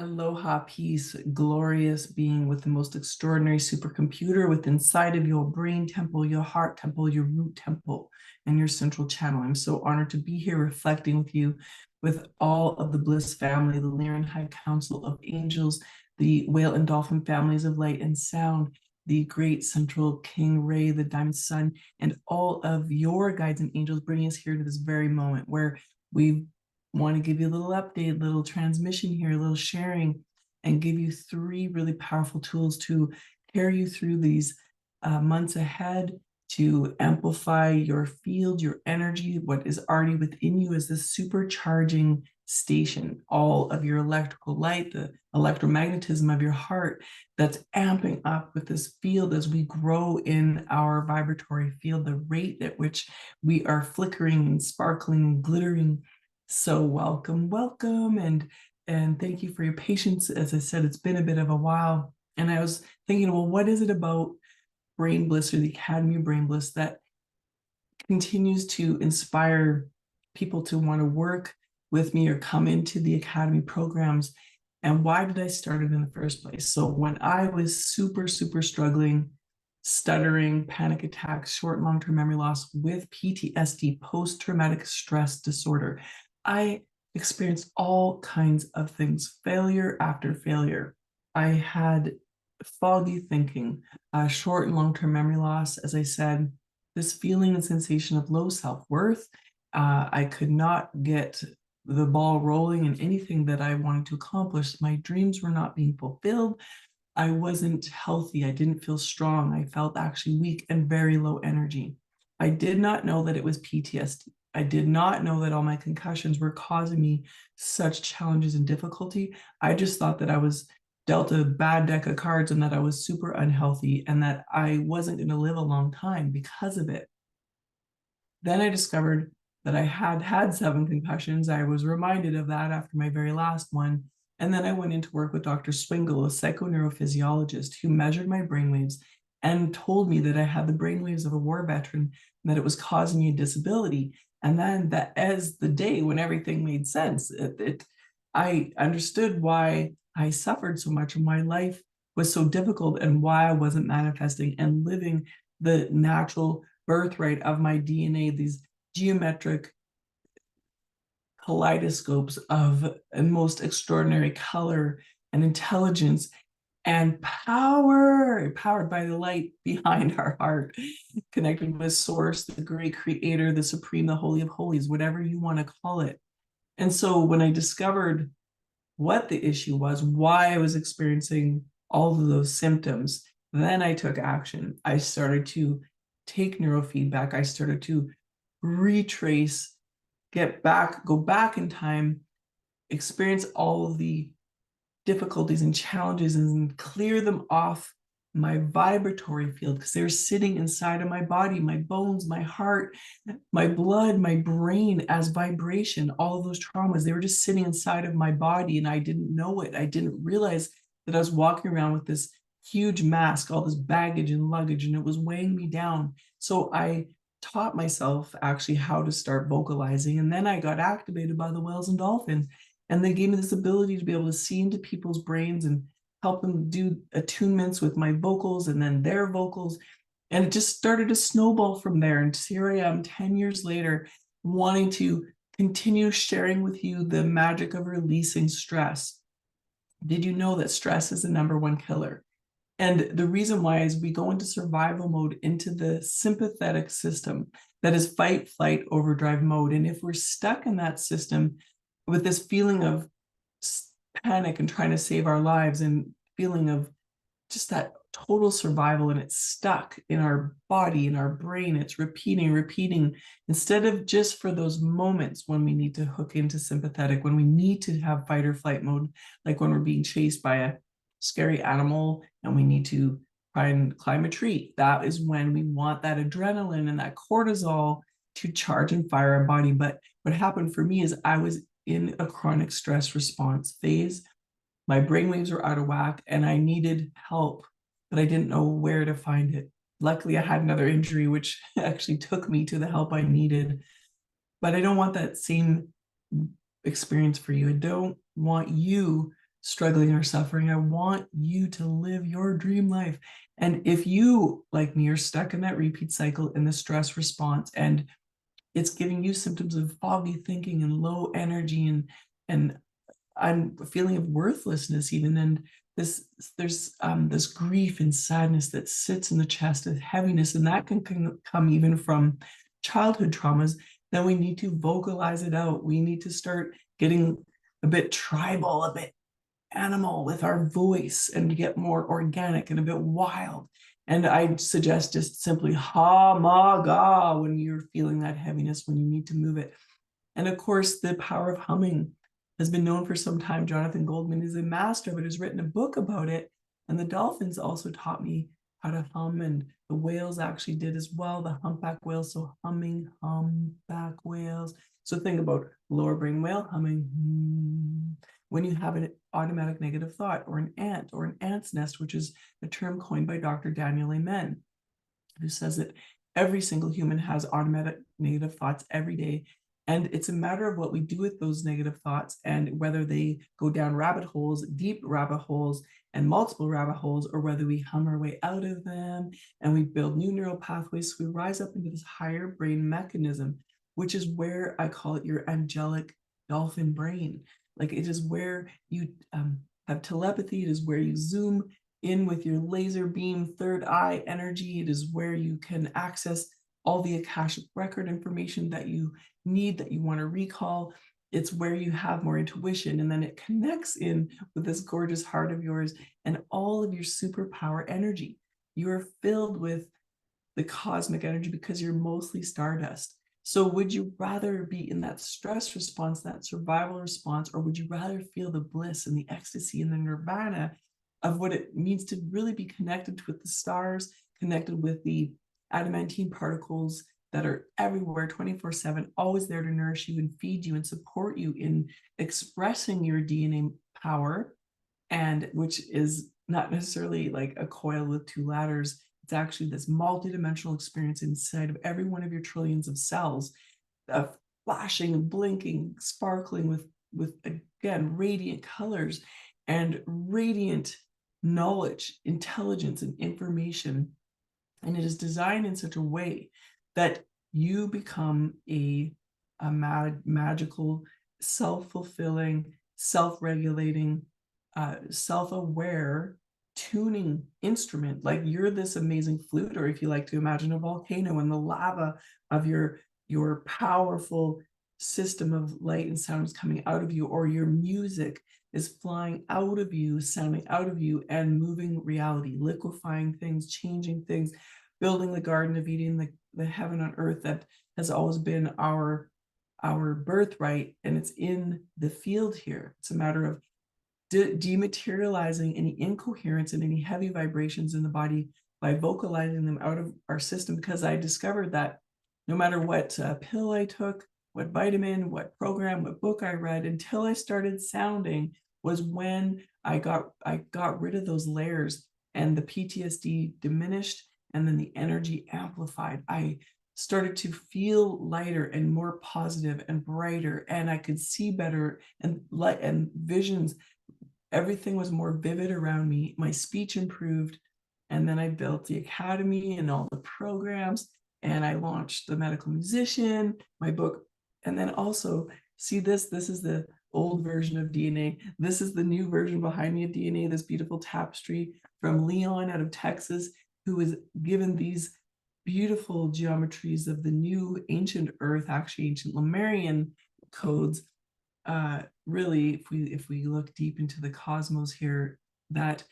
Aloha, peace, glorious being with the most extraordinary supercomputer within inside of your brain temple, your heart temple, your root temple, and your central channel. I'm so honored to be here reflecting with you with all of the Bliss family, the Lyran High Council of Angels, the whale and dolphin families of light and sound, the great central King Ray, the Diamond Sun, and all of your guides and angels bringing us here to this very moment where we want to give you a little update, little transmission here, a little sharing, and give you three really powerful tools to carry you through these months ahead, to amplify your field, your energy. What is already within you is this supercharging station, all of your electrical light, the electromagnetism of your heart that's amping up with this field as we grow in our vibratory field, the rate at which we are flickering and sparkling and glittering. So welcome, and thank you for your patience. As I said, it's been a bit of a while, and I was thinking, well, what is it about Brain Bliss or the Academy of Brain Bliss that continues to inspire people to want to work with me or come into the Academy programs? And why did I start it in the first place? So when I was super struggling, stuttering, panic attacks, short and long-term memory loss with PTSD, post-traumatic stress disorder, I experienced all kinds of things, failure after failure. I had foggy thinking, short and long-term memory loss, as I said, this feeling and sensation of low self-worth. I could not get the ball rolling in anything that I wanted to accomplish. My dreams were not being fulfilled. I wasn't healthy. I didn't feel strong. I felt actually weak and very low energy. I did not know that it was PTSD. I did not know that all my concussions were causing me such challenges and difficulty. I just thought that I was dealt a bad deck of cards and that I was super unhealthy and that I wasn't going to live a long time because of it. Then I discovered that I had 7 concussions. I was reminded of that after my very last one. And then I went into work with Dr. Swingle, a psychoneurophysiologist who measured my brainwaves and told me that I had the brainwaves of a war veteran and that it was causing me a disability. And then that as the day when everything made sense, I understood why I suffered so much and why life was so difficult and why I wasn't manifesting and living the natural birthright of my DNA, these geometric kaleidoscopes of most extraordinary color and intelligence and power, powered by the light behind our heart, connected with Source, the great creator, the supreme, the holy of holies, whatever you want to call it. And so when I discovered what the issue was, why I was experiencing all of those symptoms, then I took action. I started to take neurofeedback. I started to retrace, go back in time, experience all of the difficulties and challenges and clear them off my vibratory field because they're sitting inside of my body, my bones, my heart, my blood, my brain as vibration. All of those traumas, they were just sitting inside of my body and I didn't know it. I didn't realize that I was walking around with this huge mask, all this baggage and luggage, and it was weighing me down. So I taught myself actually how to start vocalizing, and then I got activated by the whales and dolphins, and they gave me this ability to be able to see into people's brains and help them do attunements with my vocals and then their vocals. And it just started to snowball from there. And here I am 10 years later, wanting to continue sharing with you the magic of releasing stress. Did you know that stress is the #1 killer? And the reason why is we go into survival mode, into the sympathetic system that is fight, flight, overdrive mode. And if we're stuck in that system with this feeling of panic and trying to save our lives and feeling of just that total survival, and it's stuck in our body, in our brain, it's repeating, instead of just for those moments when we need to hook into sympathetic, when we need to have fight or flight mode, like when we're being chased by a scary animal and we need to try and climb a tree. That is when we want that adrenaline and that cortisol to charge and fire our body. But what happened for me is I was in a chronic stress response phase. My brainwaves were out of whack and I needed help, but I didn't know where to find it. Luckily, I had another injury, which actually took me to the help I needed. But I don't want that same experience for you. I don't want you struggling or suffering. I want you to live your dream life. And if you, like me, are stuck in that repeat cycle in the stress response, and it's giving you symptoms of foggy thinking and low energy and I'm a feeling of worthlessness even, and there's this grief and sadness that sits in the chest, of heaviness, and that can come even from childhood traumas. Then we need to vocalize it out. We need to start getting a bit tribal, a bit animal with our voice, and to get more organic and a bit wild. And I suggest just simply ha ma ga when you're feeling that heaviness, when you need to move it. And of course, the power of humming has been known for some time. Jonathan Goldman is a master, but has written a book about it. And the dolphins also taught me how to hum, and the whales actually did as well, the humpback whales. So humming, humpback whales. So think about lower brain whale humming. When you have an automatic negative thought, or an ant's nest, which is a term coined by Dr. Daniel Amen, who says that every single human has automatic negative thoughts every day. And it's a matter of what we do with those negative thoughts, and whether they go down rabbit holes, deep rabbit holes, and multiple rabbit holes, or whether we hum our way out of them and we build new neural pathways. So we rise up into this higher brain mechanism, which is where I call it your angelic dolphin brain. Like, it is where you have telepathy. It is where you zoom in with your laser beam third eye energy. It is where you can access all the Akashic record information that you need, that you want to recall. It's where you have more intuition, and then it connects in with this gorgeous heart of yours and all of your superpower energy. You are filled with the cosmic energy because you're mostly stardust. So would you rather be in that stress response, that survival response, or would you rather feel the bliss and the ecstasy and the nirvana of what it means to really be connected with the stars, connected with the adamantine particles that are everywhere 24/7, always there to nourish you and feed you and support you in expressing your DNA power, and which is not necessarily like a coil with two ladders. It's actually this multidimensional experience inside of every one of your trillions of cells, flashing and blinking, sparkling with again radiant colors and radiant knowledge, intelligence, and information. And it is designed in such a way that you become a magical, self-fulfilling, self-regulating, self-aware tuning instrument. Like, you're this amazing flute, or if you like to imagine a volcano, and the lava of your powerful system of light and sound is coming out of you, or your music is flying out of you, sounding out of you, and moving reality, liquefying things, changing things, building the Garden of Eden, the heaven on earth that has always been our birthright, and it's in the field here. It's a matter of dematerializing any incoherence and any heavy vibrations in the body by vocalizing them out of our system, because I discovered that no matter what pill I took, what vitamin, what program, what book I read, until I started sounding, was when I got rid of those layers, and the PTSD diminished, and then the energy amplified. I started to feel lighter and more positive and brighter, and I could see better, and light and visions. Everything was more vivid around me. My speech improved. And then I built the academy and all the programs, and I launched The Medical Musician, my book. And then also, see this is the old version of DNA. This is the new version behind me of DNA, this beautiful tapestry from Leon out of Texas, who was given these beautiful geometries of the new ancient earth, actually ancient Lemurian codes. Really, if we look deep into the cosmos here, that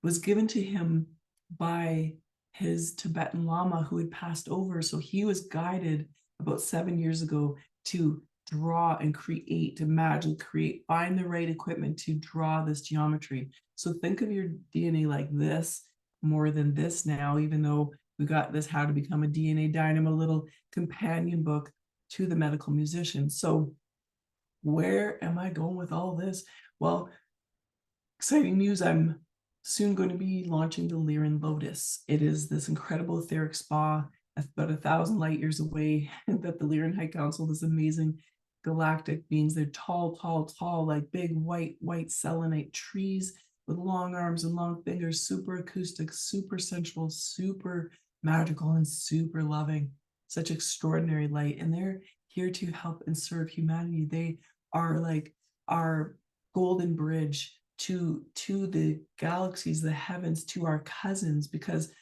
was given to him by his Tibetan Lama who had passed over. So he was guided about 7 years ago to draw and create, imagine, create, find the right equipment to draw this geometry. So think of your DNA like this more than this now, even though we got this How to Become a DNA Dynamo little companion book to The Medical Musician. So where am I going with all this? Well, exciting news. I'm soon going to be launching the Lyran Lotus. It is this incredible etheric spa about 1,000 light years away that the Lyran High Council, this amazing galactic beings. They're tall, tall, tall, like big white selenite trees with long arms and long fingers, super acoustic, super sensual, super magical, and super loving. Such extraordinary light. And they're here to help and serve humanity. They are like our golden bridge to the galaxies, the heavens, to our cousins, because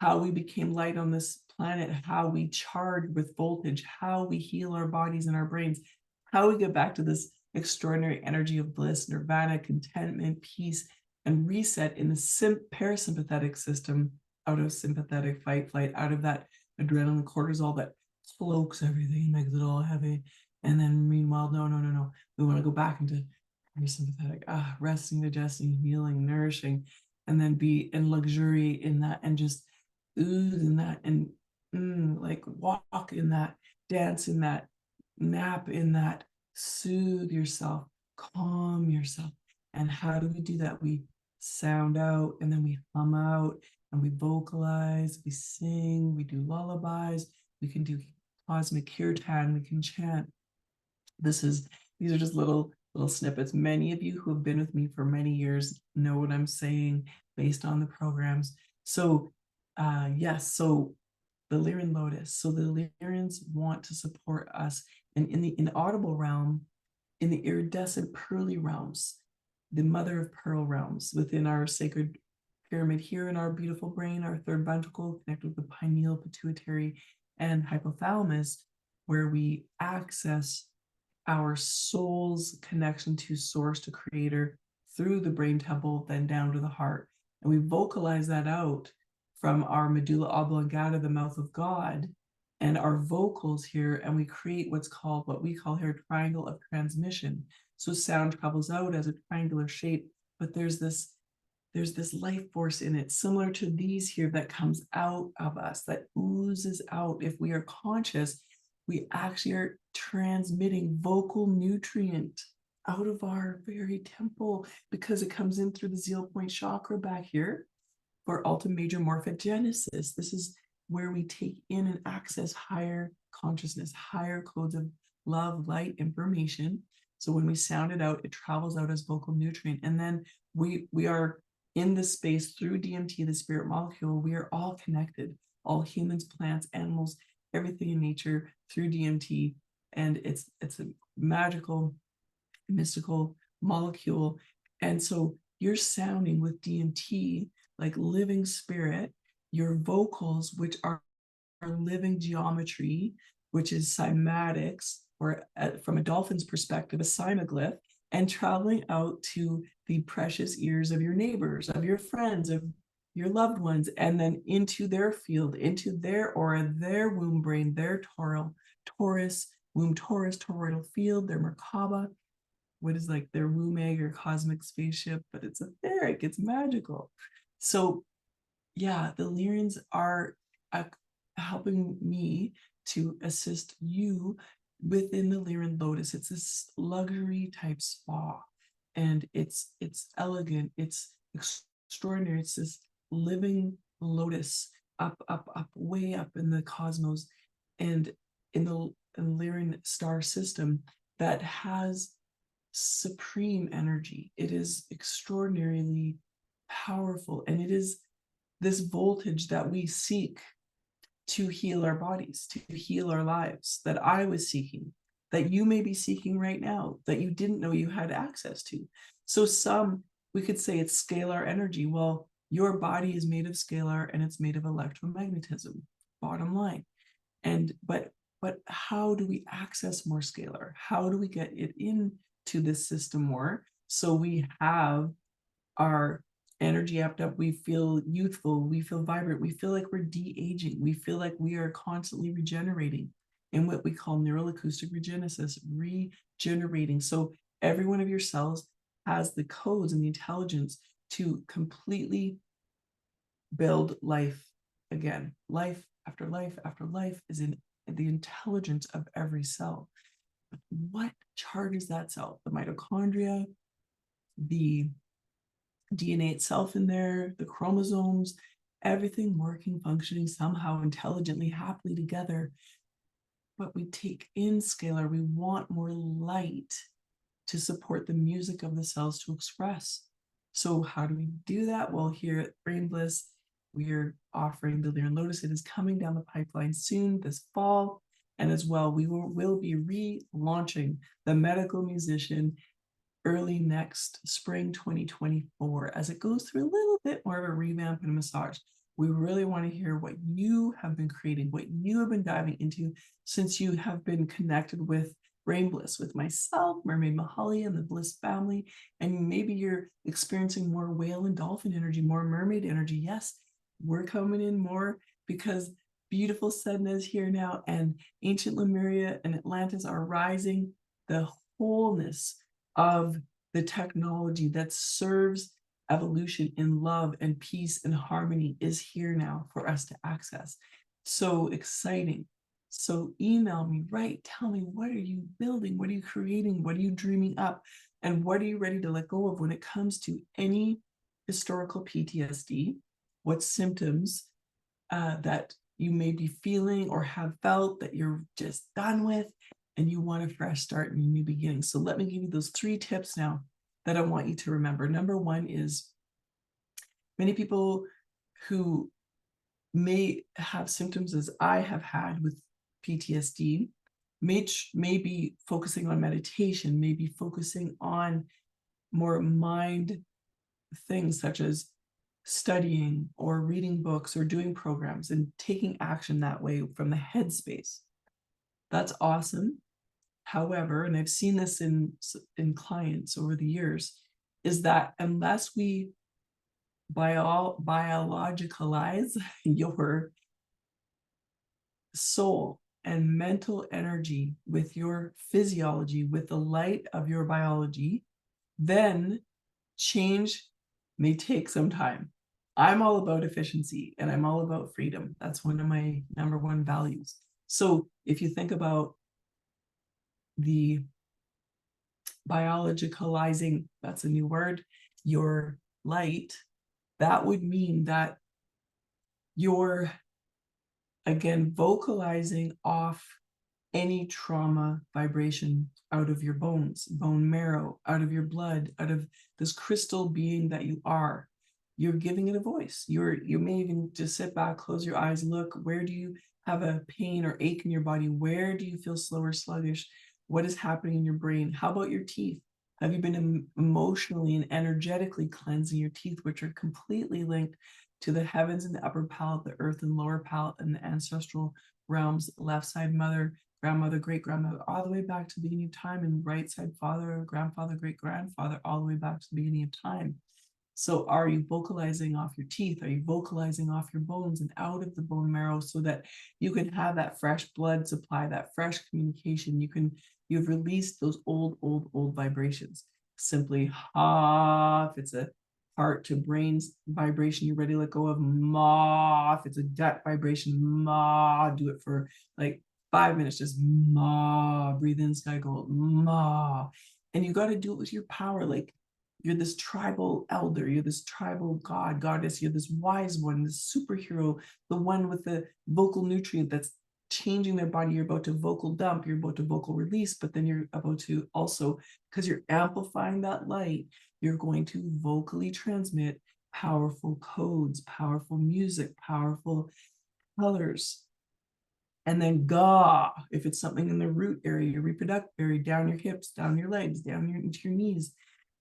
how we became light on this planet, how we charge with voltage, how we heal our bodies and our brains, how we get back to this extraordinary energy of bliss, nirvana, contentment, peace, and reset in the parasympathetic system, out of sympathetic fight, flight, out of that adrenaline, cortisol that cloaks everything, makes it all heavy. And then meanwhile, no. We want to go back into parasympathetic, resting, digesting, healing, nourishing, and then be in luxury in that, and just ooze in that, and like walk in that, dance in that, nap in that, soothe yourself, calm yourself. And how do we do that? We sound out, and then we hum out, and we vocalize, we sing, we do lullabies, we can do cosmic kirtan, we can chant. These are just little snippets. Many of you who have been with me for many years know what I'm saying based on the programs. So yes, so the Lyran Lotus. So the Lyrans want to support us, and in the inaudible realm, in the iridescent pearly realms, the mother of pearl realms, within our sacred pyramid here in our beautiful brain, our third ventricle connected with the pineal, pituitary, and hypothalamus, where we access our soul's connection to source, to creator, through the brain temple, then down to the heart. And we vocalize that out from our medulla oblongata, the mouth of God, and our vocals here, and we create what we call here triangle of transmission. So sound travels out as a triangular shape, but there's this life force in it, similar to these here, that comes out of us, that oozes out. If we are conscious, we actually are transmitting vocal nutrient out of our very temple, because it comes in through the zeal point chakra back here for ultimate major morphogenesis. This is where we take in and access higher consciousness, higher codes of love, light, information. So when we sound it out, it travels out as vocal nutrient. And then we are in this space through DMT, the spirit molecule. We are all connected, all humans, plants, animals, everything in nature, through DMT. And it's a magical, mystical molecule. And so you're sounding with DMT like living spirit. Your vocals, which are living geometry, which is cymatics, or from a dolphin's perspective, a cymoglyph, and traveling out to the precious ears of your neighbors, of your friends, of your loved ones, and then into their field, into their aura, their womb brain, their womb torus, toroidal field, their Merkaba, what is like their womb egg or cosmic spaceship, but it's etheric, it's magical. So yeah, the Lyrans are helping me to assist you within the Lyran Lotus. It's this luxury type spa, and it's elegant, it's extraordinary. It's this living lotus up, way up in the cosmos, and in the Lyran star system that has supreme energy. It is extraordinarily powerful, and it is this voltage that we seek to heal our bodies, to heal our lives, that I was seeking, that you may be seeking right now, that you didn't know you had access to. So we could say it's scalar energy. Well, your body is made of scalar, and it's made of electromagnetism, bottom line. But how do we access more scalar? How do we get it into this system more, so we have our energy amped up, we feel youthful, we feel vibrant, we feel like we're de-aging, we feel like we are constantly regenerating in what we call neuroacoustic regenesis, regenerating. So every one of your cells has the codes and the intelligence to completely build life again. Life after life after life is in the intelligence of every cell. But what charges that cell? The mitochondria, the DNA itself in there, the chromosomes, everything working, functioning somehow intelligently, happily together. but we take in scalar. We want more light to support the music of the cells to express. So how do we do that? Well, here at Brain Bliss, we are offering the Lyran Lotus. It is coming down the pipeline soon this fall. And as well, we will be relaunching the Medical Musician early next spring 2024 as it goes through a little bit more of a revamp and a massage. We really want to hear what you have been creating, what you have been diving into since you have been connected with Brain Bliss, with myself, Mermaid Mahalia, and the Bliss family. And maybe you're experiencing more whale and dolphin energy, more mermaid energy. Yes, we're coming in more because beautiful Sedna is here now, and ancient Lemuria and Atlantis are rising. The wholeness of the technology that serves evolution in love and peace and harmony is here now for us to access. So exciting. So email me, write, tell me, what are you building? What are you creating? What are you dreaming up? And what are you ready to let go of when it comes to any historical PTSD? What symptoms that you may be feeling or have felt that you're just done with and you want a fresh start and a new beginning. So let me give you those 3 tips now that I want you to remember. Number 1 is many people who may have symptoms as I have had with PTSD may be focusing on meditation, may be focusing on more mind things such as studying or reading books or doing programs and taking action that way from the headspace. That's awesome. However, and I've seen this in clients over the years, is that unless we biologicalize your soul and mental energy with your physiology, with the light of your biology, then change may take some time. I'm all about efficiency and I'm all about freedom. That's one of my number 1 values. So if you think about the biologicalizing, that's a new word, your light, that would mean that you're, again, vocalizing off any trauma vibration out of your bones, bone marrow, out of your blood, out of this crystal being that you are. You're giving it a voice. You may even just sit back, close your eyes, look, where do you have a pain or ache in your body? Where do you feel slow or sluggish? What is happening in your brain? How about your teeth? Have you been emotionally and energetically cleansing your teeth, which are completely linked to the heavens and the upper palate, the earth and lower palate, and the ancestral realms, left side mother, grandmother, great grandmother, all the way back to the beginning of time, and right side father, grandfather, great grandfather, all the way back to the beginning of time. So are you vocalizing off your teeth? Are you vocalizing off your bones and out of the bone marrow so that you can have that fresh blood supply, that fresh communication? You've released those old vibrations. Simply ha, if it's a heart to brains vibration, you're ready to let go of. Ma, if it's a gut vibration, ma, do it for like 5 minutes, just ma, breathe in, sky gold, ma. And you got to do it with your power. Like, you're this tribal elder, you're this tribal god, goddess, you're this wise one, this superhero, the one with the vocal nutrient that's changing their body. You're about to vocal dump, you're about to vocal release, but then you're about to also, because you're amplifying that light, you're going to vocally transmit powerful codes, powerful music, powerful colors. And then ga, if it's something in the root area, your reproductive area, down your hips, down your legs, down into your knees,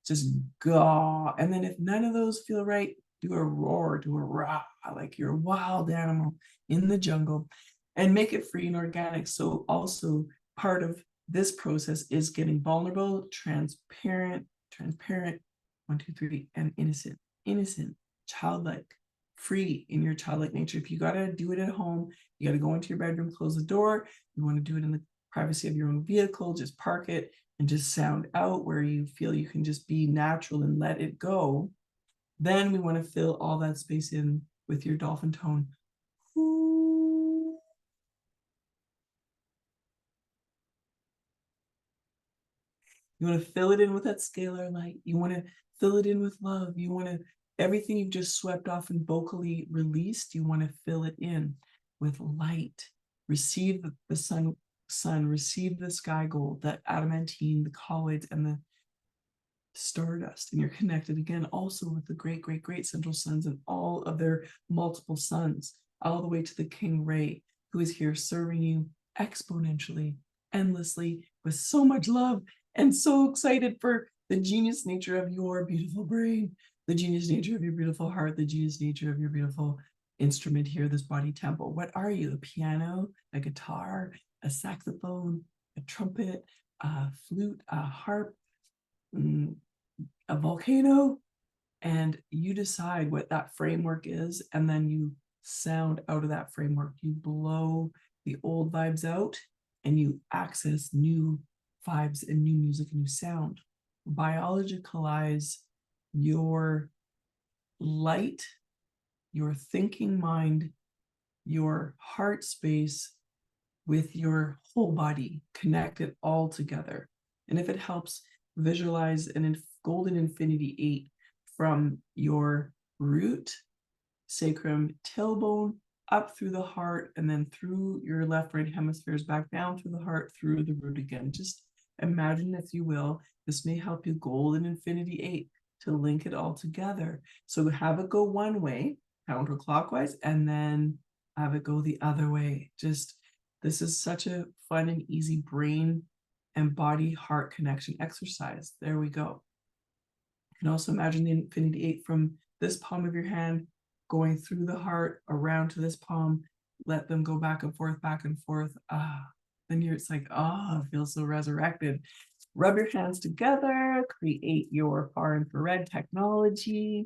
just ga. And then if none of those feel right, do a roar, do a rah, like you're a wild animal in the jungle, and make it free and organic. So also part of this process is getting vulnerable, transparent, 1, 2, 3, and innocent, childlike, free in your childlike nature. If you got to do it at home, you got to go into your bedroom, close the door. You want to do it in the privacy of your own vehicle, just park it and just sound out where you feel you can just be natural and let it go. Then we want to fill all that space in with your dolphin tone. You want to fill it in with that scalar light. You want to fill it in with love. You want to, everything you've just swept off and vocally released, you want to fill it in with light. Receive the sun sun, receive the sky gold, the adamantine, the colloids, and the stardust. And you're connected again also with the great, great, great central suns and all of their multiple suns, all the way to the King Ray, who is here serving you exponentially, endlessly, with so much love, and so excited for the genius nature of your beautiful brain, the genius nature of your beautiful heart, the genius nature of your beautiful instrument here, this body temple. What are you? A piano, a guitar, a saxophone, a trumpet, a flute, a harp, a volcano? And you decide what that framework is, and then you sound out of that framework. You blow the old vibes out and you access new vibes and new music and new sound. Biologicalize your light, your thinking mind, your heart space with your whole body. Connect it all together. And if it helps, visualize an golden infinity 8 from your root, sacrum, tailbone, up through the heart, and then through your left, right hemispheres, back down through the heart, through the root again. Just imagine, if you will, this may help you golden infinity 8 to link it all together. So have it go one way, counterclockwise, and then have it go the other way. Just, this is such a fun and easy brain and body heart connection exercise. There we go. You can also imagine the infinity 8 from this palm of your hand going through the heart around to this palm. Let them go back and forth, back and forth. Then it's like, I feel so resurrected. Rub your hands together, create your far infrared technology,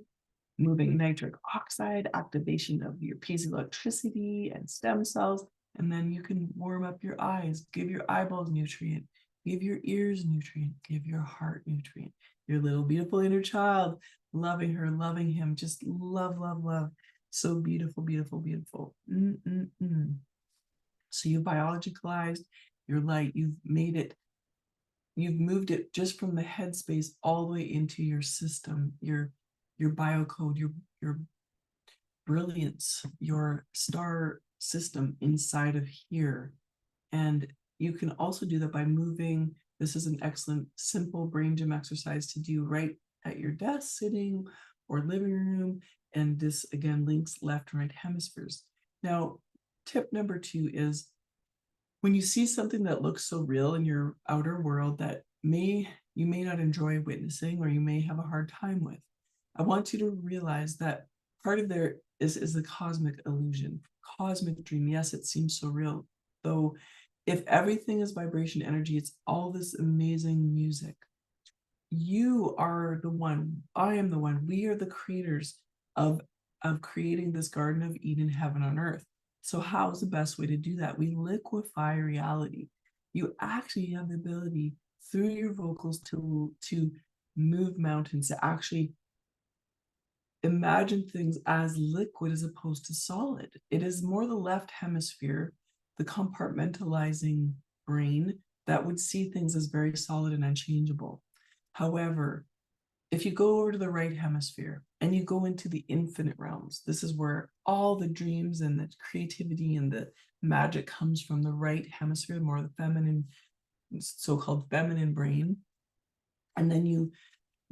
moving nitric oxide, activation of your piezoelectricity and stem cells. And then you can warm up your eyes, give your eyeballs nutrient, give your ears nutrient, give your heart nutrient. Your little beautiful inner child, loving her, loving him, just love, love, love. So beautiful, beautiful, beautiful. So you biologicalized your light. You've made it, you've moved it just from the headspace all the way into your system, your biocode, your brilliance, your star system inside of here. And you can also do that by moving. This is an excellent, simple brain gym exercise to do right at your desk, sitting, or living room. And this, again, links left and right hemispheres. Now, tip number 2 is, when you see something that looks so real in your outer world that you may not enjoy witnessing, or you may have a hard time with, I want you to realize that part of there is the cosmic illusion, cosmic dream. Yes, it seems so real, though. If everything is vibration energy, it's all this amazing music. You are the one, I am the one, we are the creators of creating this Garden of Eden, heaven on earth. So how's the best way to do that? We liquify reality. You actually have the ability through your vocals to move mountains, to actually imagine things as liquid as opposed to solid. It is more the left hemisphere, the compartmentalizing brain, that would see things as very solid and unchangeable. However, if you go over to the right hemisphere and you go into the infinite realms, this is where all the dreams and the creativity and the magic comes from. The right hemisphere, more the feminine, so-called feminine brain. And then you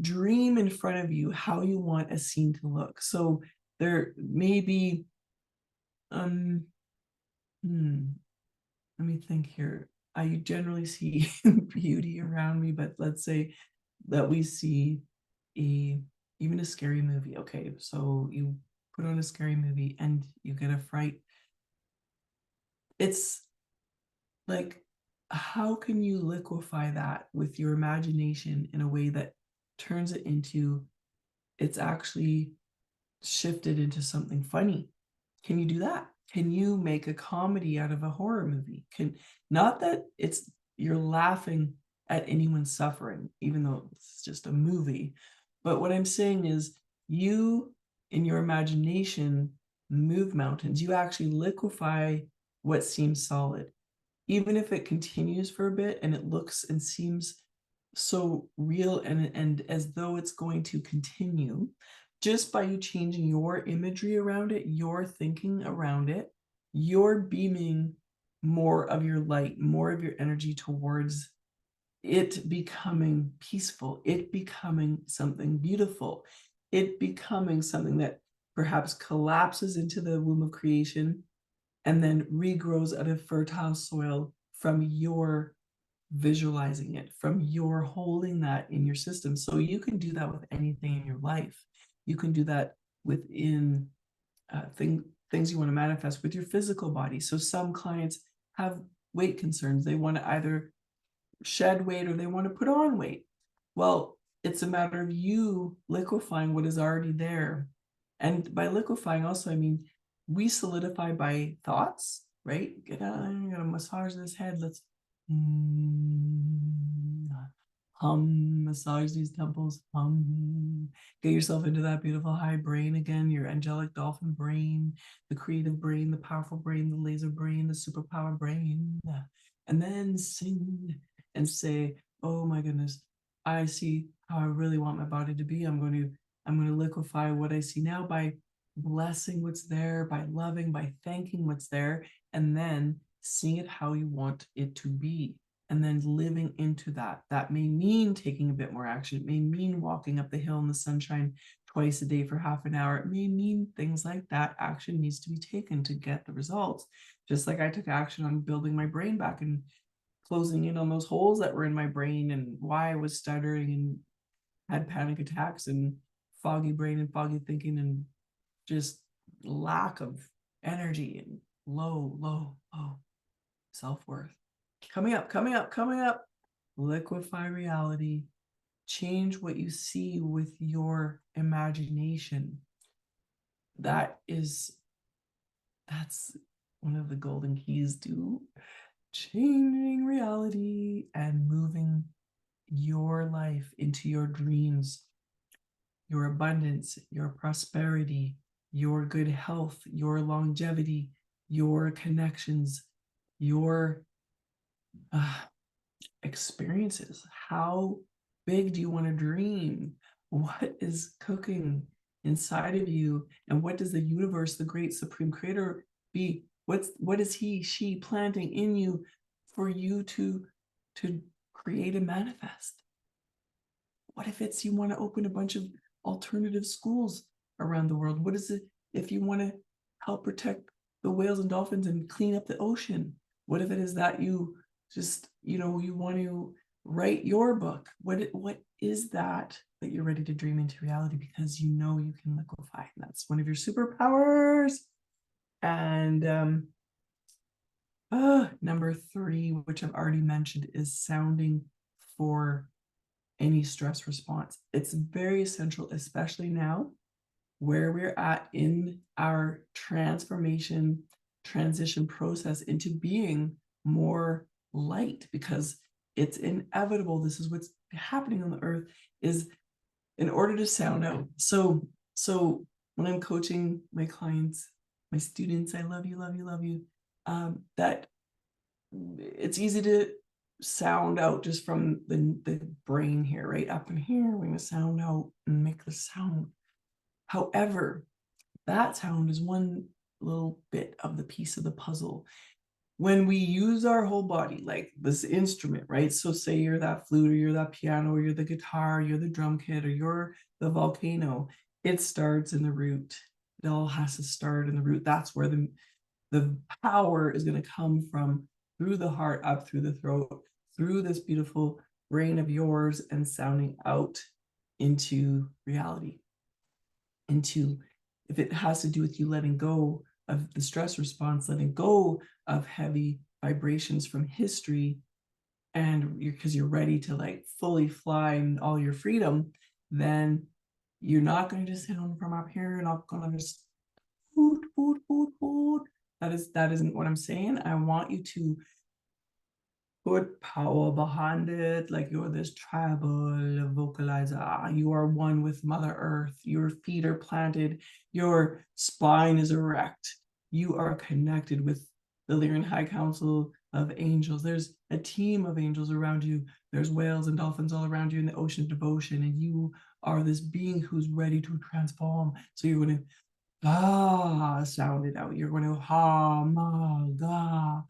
dream in front of you how you want a scene to look. So there may be, let me think here. I generally see beauty around me, but let's say that we see even a scary movie. Okay, so you put on a scary movie and you get a fright. It's like, how can you liquefy that with your imagination in a way that turns it into, it's actually shifted into something funny? Can you do that? Can you make a comedy out of a horror movie? Not that you're laughing at anyone suffering, even though it's just a movie. But what I'm saying is, you, in your imagination, move mountains. You actually liquefy what seems solid. Even if it continues for a bit and it looks and seems so real and as though it's going to continue, just by you changing your imagery around it, your thinking around it, you're beaming more of your light, more of your energy towards it becoming peaceful, it becoming something beautiful, it becoming something that perhaps collapses into the womb of creation and then regrows out of fertile soil from your visualizing it, from your holding that in your system. So you can do that with anything in your life. You can do that within things you want to manifest with your physical body. So some clients have weight concerns. They want to either shed weight or they want to put on weight. Well, it's a matter of you liquefying what is already there. And by liquefying also, I mean, we solidify by thoughts, right? I'm gonna massage this head. Let's massage these temples, get yourself into that beautiful high brain again, your angelic dolphin brain, the creative brain, the powerful brain, the laser brain, the superpower brain, and then sing and say, oh my goodness, I see how I really want my body to be. I'm going to liquefy what I see now by blessing what's there, by loving, by thanking what's there, and then seeing it how you want it to be. And then living into that. That may mean taking a bit more action. It may mean walking up the hill in the sunshine twice a day for half an hour. It may mean things like that. Action needs to be taken to get the results. Just like I took action on building my brain back and closing in on those holes that were in my brain and why I was stuttering and had panic attacks and foggy brain and foggy thinking and just lack of energy and low self-worth. Coming up. Liquify reality. Change what you see with your imagination. That's one of the golden keys to changing reality and moving your life into your dreams, your abundance, your prosperity, your good health, your longevity, your connections, your experiences. How big do you want to dream? What is cooking inside of you? And what does the universe, the great supreme creator, be? What is he, she planting in you for you to create and manifest? What if it's you want to open a bunch of alternative schools around the world? What is it if you want to help protect the whales and dolphins and clean up the ocean? What if it is that you just, you want to write your book? What is that you're ready to dream into reality because you know you can liquefy? And that's one of your superpowers. And number 3, which I've already mentioned, is sounding for any stress response. It's very essential, especially now where we're at in our transition process into being more light, because it's inevitable. This is what's happening on the earth, is in order to sound out. So when I'm coaching my clients, my students, I love you, that it's easy to sound out just from the brain here, right up in here. We're going to sound out and make the sound. However, that sound is one little bit of the piece of the puzzle. When we use our whole body, like this instrument, right? So say you're that flute, or you're that piano, or you're the guitar, you're the drum kit, or you're the volcano. It starts in the root. It all has to start in the root. That's where the power is going to come from, through the heart, up through the throat, through this beautiful brain of yours, and sounding out into reality. If it has to do with you letting go of the stress response, letting go of heavy vibrations from history, and because you're ready to fully fly in all your freedom, then you're not going to sound from up here. You're not going to just that isn't what I'm saying. I want you to put power behind it, like you're this tribal vocalizer. You are one with Mother Earth. Your feet are planted. Your spine is erect. You are connected with the Lyrian High Council of Angels. There's a team of angels around you. There's whales and dolphins all around you in the ocean of devotion, and you are this being who's ready to transform. So you're going to ah, sound it out. You're going to ha, ma, ga,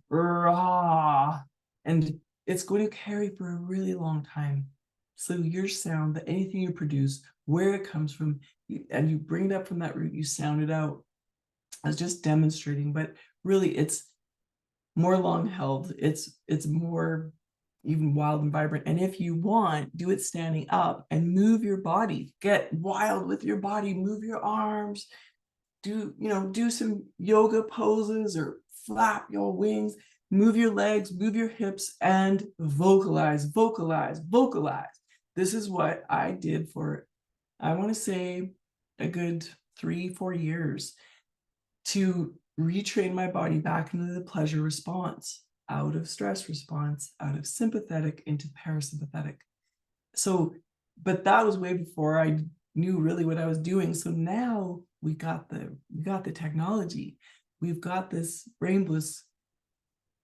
ra. And it's going to carry for a really long time. So your sound, that anything you produce, where it comes from, and you bring it up from that root, you sound it out. I was just demonstrating, but really it's more long held. It's more even wild and vibrant. And if you want, do it standing up and move your body. Get wild with your body, move your arms, do some yoga poses or flap your wings, move your legs, move your hips, and vocalize, vocalize, vocalize. This is what I did for, I want to say, a good 3-4 years to retrain my body back into the pleasure response, out of stress response, out of sympathetic into parasympathetic. So, but that was way before I knew really what I was doing. So now we got the technology. We've got this Brain Bliss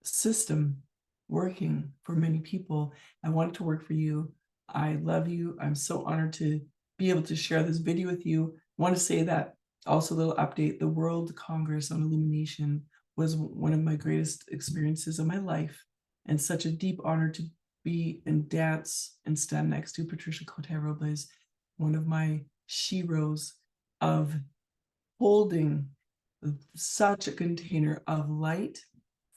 system working for many people. I want it to work for you. I love you. I'm so honored to be able to share this video with you. I want to say that also a little update, the World Congress on Illumination was one of my greatest experiences of my life, and such a deep honor to be and dance and stand next to Patricia Cote-Robles, one of my sheroes of holding such a container of light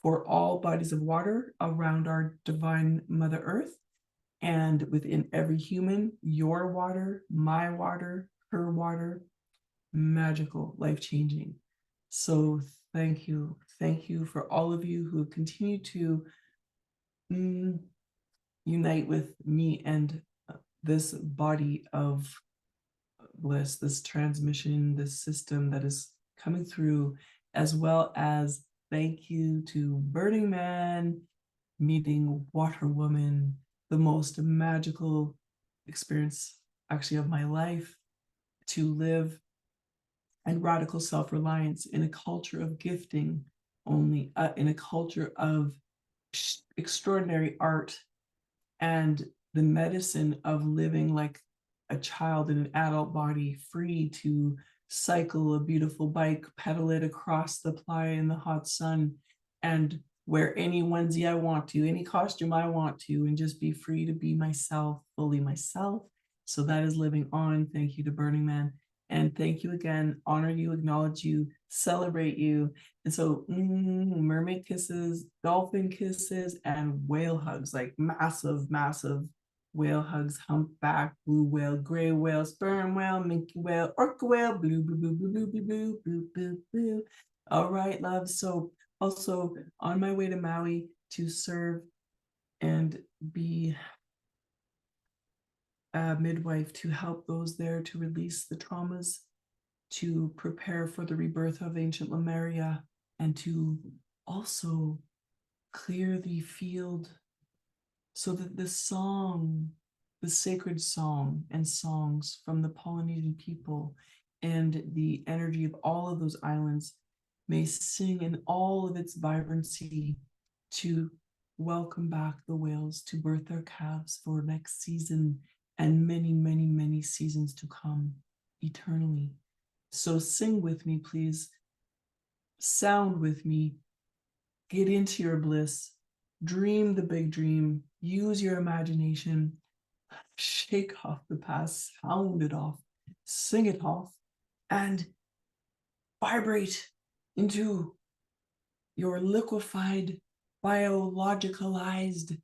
for all bodies of water around our divine Mother Earth, and within every human, your water, my water, her water, magical, life-changing. So thank you. Thank you for all of you who continue to unite with me and this body of bliss, this transmission, this system that is coming through, as well as thank you to Burning Man, meeting Water Woman, the most magical experience actually of my life, to live and radical self-reliance in a culture of gifting only, in a culture of extraordinary art, and the medicine of living like a child in an adult body, free to cycle a beautiful bike, pedal it across the playa in the hot sun, and wear any onesie I want to, any costume I want to, and just be free to be myself, fully myself. So that is living on. Thank you to Burning Man. And thank you again. Honor you, acknowledge you, celebrate you. And so mermaid kisses, dolphin kisses, and whale hugs, like massive, massive whale hugs, humpback, blue whale, gray whale, sperm whale, minke whale, orca whale, blue, blue, blue, blue, blue, blue, blue, blue, blue, blue. All right, love. So also on my way to Maui to serve and be a midwife to help those there to release the traumas, to prepare for the rebirth of ancient Lemuria, and to also clear the field so that the song, the sacred song and songs from the Polynesian people and the energy of all of those islands may sing in all of its vibrancy to welcome back the whales to birth their calves for next season and many, many, many seasons to come eternally. So sing with me, please. Sound with me. Get into your bliss. Dream the big dream. Use your imagination. Shake off the past. Sound it off. Sing it off. And vibrate into your liquefied, biologicalized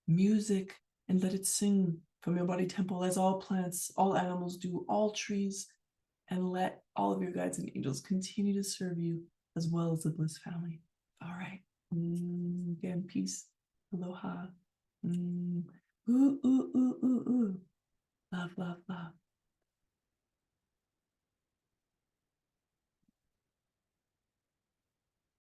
music, and let it sing from your body temple as all plants, all animals do, all trees, and let all of your guides and angels continue to serve you as well as the Bliss family. All right. Again, peace. Aloha. Ooh, ooh, ooh, ooh, ooh. Love, love, love.